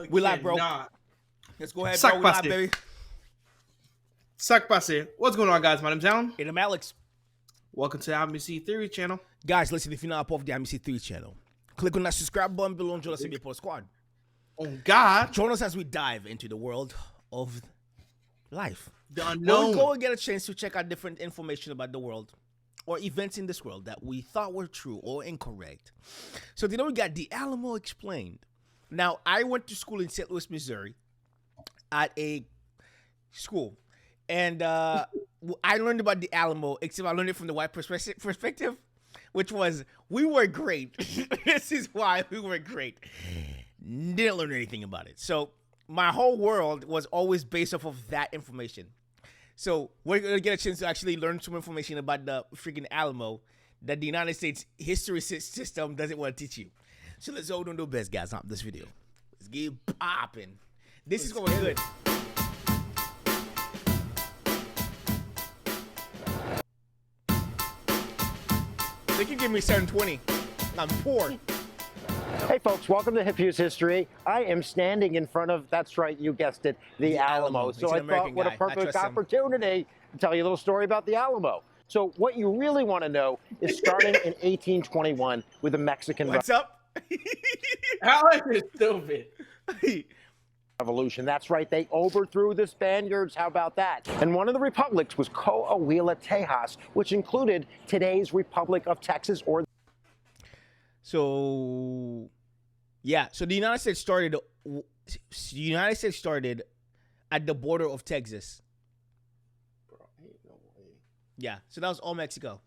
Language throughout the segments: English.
We live, bro. Let's go ahead, Sac bro. We live, passé. baby. Sac passé. What's going on, guys? My name's Alan. And I'm Alex. Welcome to the AMICY Theory channel. Guys, listen, if you're not part of the AMICY Theory channel, click on that subscribe button below and join us in the squad. Oh, God. Join us as we dive into the world of life. The unknown. We'll go and get a chance to check out different information about the world or events in this world that we thought were true or incorrect. So, we got the Alamo Explained. Now, I went to school in St. Louis, Missouri at a school. And I learned about the Alamo, except I learned it from the white perspective, which was, we were great. This is why we were great. Didn't learn anything about it. So my whole world was always based off of that information. So we're going to get a chance to actually learn some information about the freaking Alamo that the United States history system doesn't want to teach you. So let's all do the best, guys, on this video. Let's get popping. This is going good. They can give me 720. I'm poor. Hey folks, welcome to Hipfuse History. I am standing in front of, that's right, you guessed it, the Alamo. So I thought, what a perfect opportunity to tell you a little story about the Alamo. So what you really want to know is starting in 1821 with the Mexican What's up? Alex is stupid. Revolution. That's right, they overthrew the Spaniards. How about that? And one of the republics was Coahuila, Tejas, which included today's Republic of Texas, or So, yeah. So the United States started at the border of Texas. Yeah. So that was all Mexico.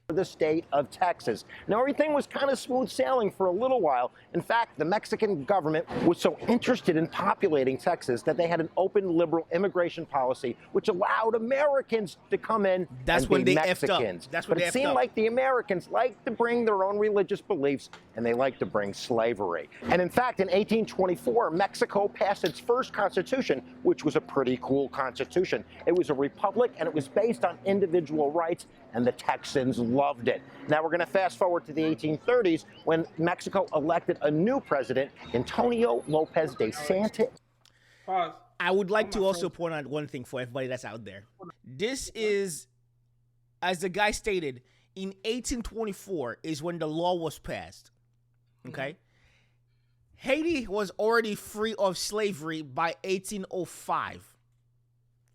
the state of Texas. Now, everything was kind of smooth sailing for a little while. In fact, the Mexican government was so interested in populating Texas that they had an open liberal immigration policy, which allowed Americans to come in and be Mexicans. But it seemed like the Americans liked to bring their own religious beliefs, and they liked to bring slavery. And in fact, in 1824, Mexico passed its first constitution, which was a pretty cool constitution. It was a republic, and it was based on individual rights, and the Texans loved it. Now we're going to fast forward to the 1830s when Mexico elected a new president, Antonio Lopez de Santa. I would like to also point out one thing for everybody that's out there. This is, as the guy stated, in 1824 is when the law was passed. Okay? Haiti was already free of slavery by 1805.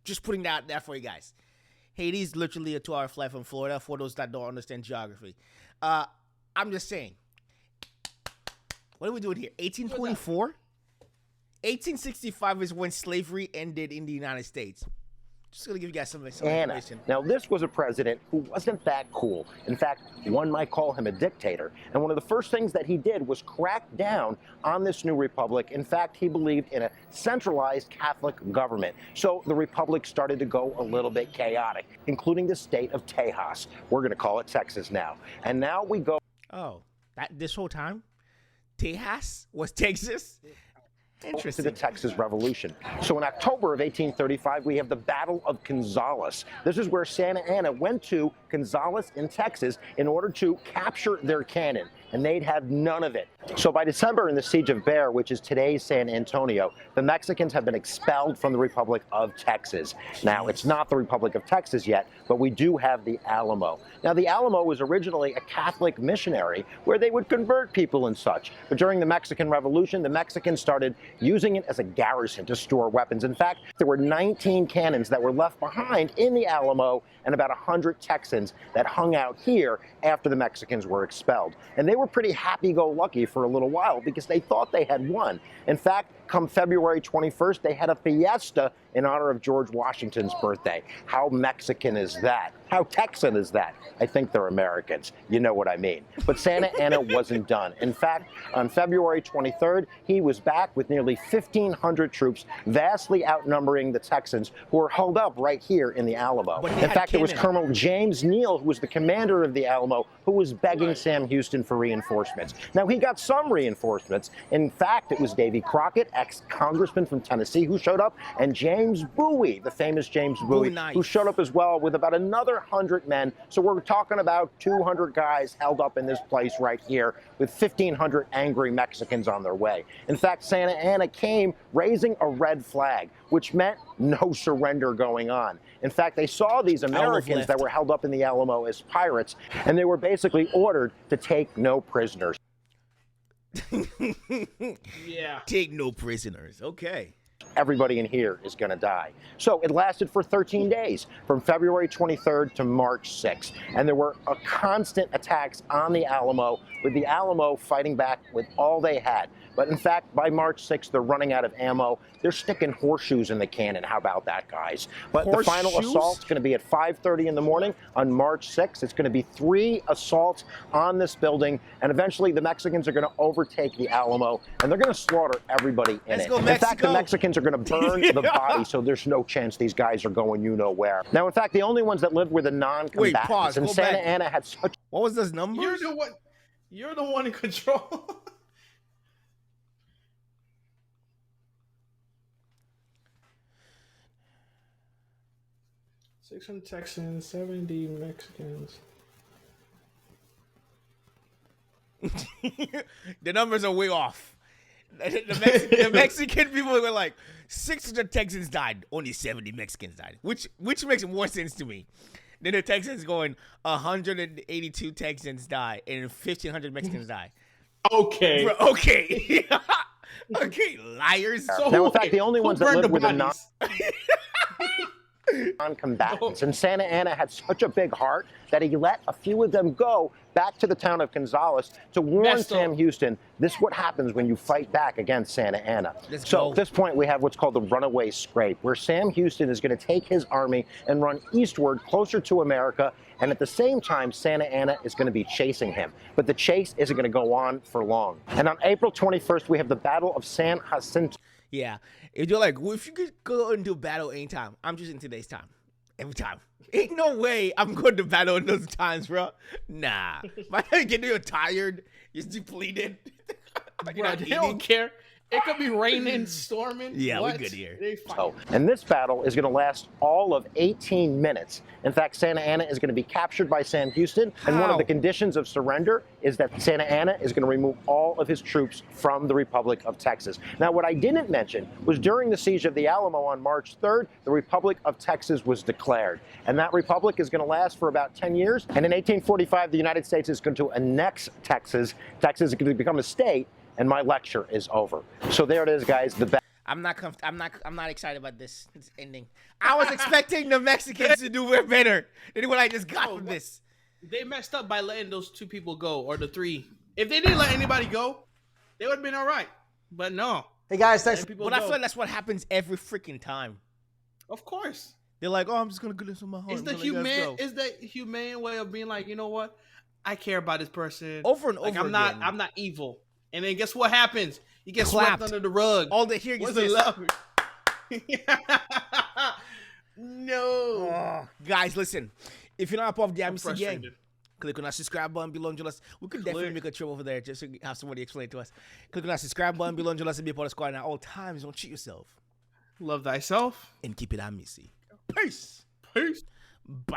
Just putting that out there for you guys. Haiti is literally a 2-hour flight from Florida for those that don't understand geography. I'm just saying. What are we doing here? 1824? 1865 is when slavery ended in the United States. Just going to give you guys some information. Now, this was a president who wasn't that cool. In fact, one might call him a dictator. And one of the first things that he did was crack down on this new republic. In fact, he believed in a centralized Catholic government. So the republic started to go a little bit chaotic, including the state of Tejas. We're going to call it Texas now. And now we go. Oh, this whole time? Tejas was Texas? To the Texas Revolution. So in October of 1835, we have the Battle of Gonzales. This is where Santa Anna went to Gonzales in Texas in order to capture their cannon, and they'd have none of it. So by December, in the Siege of Bear, which is today's San Antonio, the Mexicans have been expelled from the Republic of Texas. Now, it's not the Republic of Texas yet, but we do have the Alamo. Now, the Alamo was originally a Catholic missionary where they would convert people and such. But during the Mexican Revolution, the Mexicans started using it as a garrison to store weapons. In fact, there were 19 cannons that were left behind in the Alamo and about 100 Texans that hung out here after the Mexicans were expelled. And they were pretty happy-go-lucky for a little while because they thought they had won. In fact, come February 21st, they had a fiesta in honor of George Washington's birthday. How Mexican is that? How Texan is that? I think they're Americans. You know what I mean. But Santa Anna wasn't done. In fact, on February 23rd, he was back with nearly 1,500 troops, vastly outnumbering the Texans who were held up right here in the Alamo. In fact, there was Colonel James Neal, who was the commander of the Alamo, who was begging Sam Houston for reinforcements. Now, he got some reinforcements. In fact, it was Davy Crockett ex-congressman from Tennessee who showed up, and James Bowie, the famous James Bowie, who showed up as well with about another 100 men. So we're talking about 200 guys held up in this place right here with 1,500 angry Mexicans on their way. In fact, Santa Anna came raising a red flag, which meant no surrender going on. In fact, they saw these Americans that were held up in the Alamo as pirates, and they were basically ordered to take no prisoners. Yeah. Take no prisoners. Okay. Everybody in here is going to die. So it lasted for 13 days, from February 23rd to March 6th. And there were constant attacks on the Alamo, with the Alamo fighting back with all they had. But in fact, by March 6th, they're running out of ammo. They're sticking horseshoes in the cannon. How about that, guys? But the final assault's going to be at 5:30 in the morning on March 6th. It's going to be 3 assaults on this building. And eventually, the Mexicans are going to overtake the Alamo, and they're going to slaughter everybody in it. In fact, the Mexicans are going to burn the body, so there's no chance these guys are going you-know-where. Now, in fact, the only ones that lived were the non-combatants. And Santa Anna had such... What was those numbers? You're the one in control. 600 Texans, 70 Mexicans. The numbers are way off. The Mexican people were like, 600 Texans died, only 70 Mexicans died, which makes more sense to me. Then the Texans going, 182 Texans die and 1,500 Mexicans die. Okay. Bro, okay. Okay, liars. So now, in fact, the only ones that lived were the non-combatants. And Santa Anna had such a big heart that he let a few of them go back to the town of Gonzales to warn Sam Houston, this is what happens when you fight back against Santa Anna. So at this point, we have what's called the runaway scrape, where Sam Houston is going to take his army and run eastward closer to America. And at the same time, Santa Anna is going to be chasing him. But the chase isn't going to go on for long. And on April 21st, we have the Battle of San Jacinto. Yeah. If you're like, well, if you could go into battle anytime, I'm just in today's time. Every time. Ain't no way I'm going to battle in those times, bro. Nah. By the time you're tired, you're depleted. Bro, they don't care. It could be raining, storming. Yeah, we're good here. And this battle is going to last all of 18 minutes. In fact, Santa Anna is going to be captured by Sam Houston. And one of the conditions of surrender is that Santa Anna is going to remove all of his troops from the Republic of Texas. Now, what I didn't mention was during the siege of the Alamo on March 3rd, the Republic of Texas was declared. And that republic is going to last for about 10 years. And in 1845, the United States is going to annex Texas. Texas is going to become a state. And my lecture is over. So there it is, guys. I'm not excited about this ending. I was expecting the Mexicans to do way better than what I just got from this. They messed up by letting those 2 people go, or the 3. If they didn't let anybody go, they would have been all right. But no. Hey guys, thanks. But I feel like that's what happens every freaking time. Of course. They're like, oh, I'm just gonna do this on my heart. It's the humane way of being like, you know what? I care about this person. Over and over again. I'm not evil. And then guess what happens? You get swept under the rug. All they hear is this. No. Oh, guys, listen. If you're not part of the AMICY gang, click on that subscribe button below and join us. We could definitely make a trip over there just to have somebody explain to us. Click on that subscribe button below and join us and be a part of the squad at all times. Don't cheat yourself. Love thyself. And keep it AMICY. Peace. Peace. Bow.